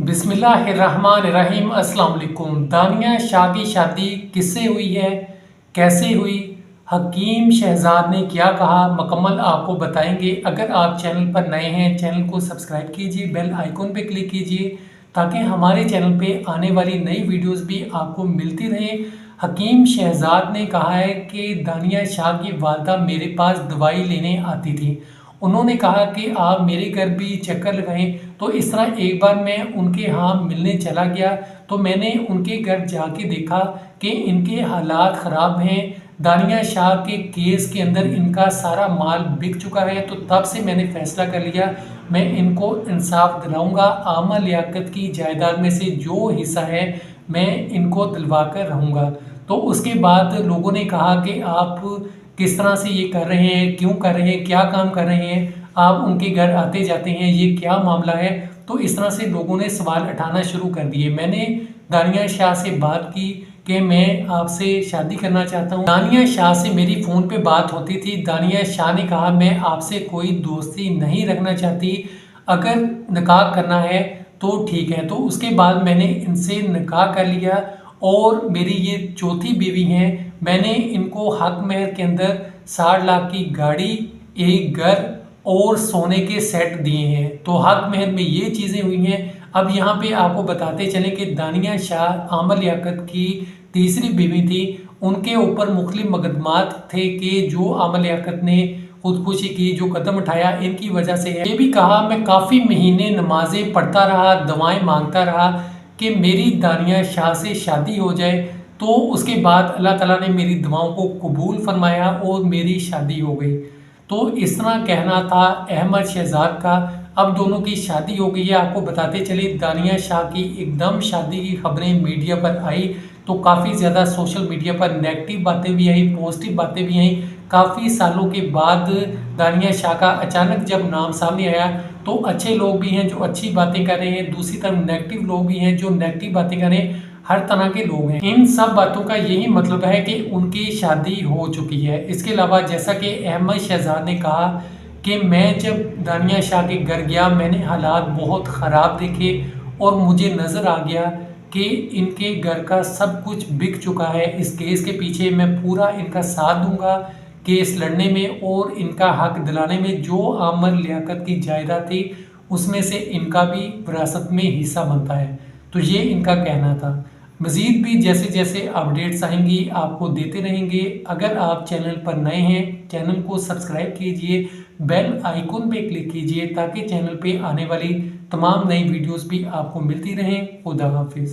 बिस्मिल्लाहिर्रहमानिर्रहीम। अस्सलाम वालेकुम। दानिया शाह की शादी किससे हुई है, कैसे हुई, हकीम शहजाद ने क्या कहा, मुकम्मल आपको बताएंगे। अगर आप चैनल पर नए हैं, चैनल को सब्सक्राइब कीजिए, बेल आइकन पे क्लिक कीजिए ताकि हमारे चैनल पे आने वाली नई वीडियोस भी आपको मिलती रहे। हकीम शहजाद ने कहा है कि दानिया शाह की वालदा मेरे पास दवाई लेने आती थी। उन्होंने कहा कि आप मेरे घर भी चक्कर लगाएं। तो इस तरह एक बार मैं उनके यहाँ मिलने चला गया तो मैंने उनके घर जाके देखा कि इनके हालात ख़राब हैं। दानिया शाह के केस के अंदर इनका सारा माल बिक चुका है। तो तब से मैंने फ़ैसला कर लिया मैं इनको इंसाफ दिलाऊंगा। आमा लियाकत की जायदाद में से जो हिस्सा है मैं इनको दिलवा कर रहूँगा। तो उसके बाद लोगों ने कहा कि आप किस तरह से ये कर रहे हैं, क्यों कर रहे हैं, क्या काम कर रहे हैं, आप उनके घर आते जाते हैं, ये क्या मामला है। तो इस तरह से लोगों ने सवाल उठाना शुरू कर दिए। मैंने दानिया शाह से बात की कि मैं आपसे शादी करना चाहता हूँ। दानिया शाह से मेरी फ़ोन पे बात होती थी। दानिया शाह ने कहा मैं आपसे कोई दोस्ती नहीं रखना चाहती, अगर निकाह करना है तो ठीक है। तो उसके बाद मैंने इनसे निकाह कर लिया और मेरी ये चौथी बीवी हैं। मैंने इनको हक महर के अंदर 60 लाख की गाड़ी, एक घर और सोने के सेट दिए हैं। तो हक महर में ये चीज़ें हुई हैं। अब यहाँ पे आपको बताते चलें कि दानिया शाह आमा लियाकत की तीसरी बीवी थी। उनके ऊपर मुख्तलिफ मुकदमात थे कि जो आमा लियाकत ने खुदकुशी की, जो कदम उठाया इनकी वजह से है। ये भी कहा मैं काफ़ी महीने नमाजें पढ़ता रहा, दवाएं मांगता रहा कि मेरी दानिया शाह से शादी हो जाए। तो उसके बाद अल्लाह ताला ने मेरी दुआओं को कबूल फरमाया और मेरी शादी हो गई। तो इस तरह कहना था अहमद शहजाद का। अब दोनों की शादी हो गई है। आपको बताते चले दानिया शाह की एकदम शादी की खबरें मीडिया पर आई तो काफ़ी ज़्यादा सोशल मीडिया पर नेगेटिव बातें भी आई, पॉजिटिव बातें भी आई। काफ़ी सालों के बाद दानिया शाह का अचानक जब नाम सामने आया तो अच्छे लोग भी हैं जो अच्छी बातें कर रहे हैं, दूसरी तरफ नेगेटिव लोग भी हैं जो नेगेटिव बातें कर रहे हैं। हर तरह के लोग हैं। इन सब बातों का यही मतलब है कि उनकी शादी हो चुकी है। इसके अलावा जैसा कि अहमद शहजाद ने कहा कि मैं जब दानिया शाह के घर गया मैंने हालात बहुत ख़राब देखे और मुझे नज़र आ गया कि इनके घर का सब कुछ बिक चुका है। इस केस के पीछे मैं पूरा इनका साथ दूंगा केस लड़ने में और इनका हक दिलाने में। जो आमर लियाकत की जायदाद थी उसमें से इनका भी विरासत में हिस्सा बनता है। तो ये इनका कहना था। मज़ीद भी जैसे जैसे अपडेट्स आएंगी आपको देते रहेंगे। अगर आप चैनल पर नए हैं चैनल को सब्सक्राइब कीजिए, बेल आइकन पे क्लिक कीजिए ताकि चैनल पे आने वाली तमाम नई वीडियोस भी आपको मिलती रहें। खुदा हाफिज़।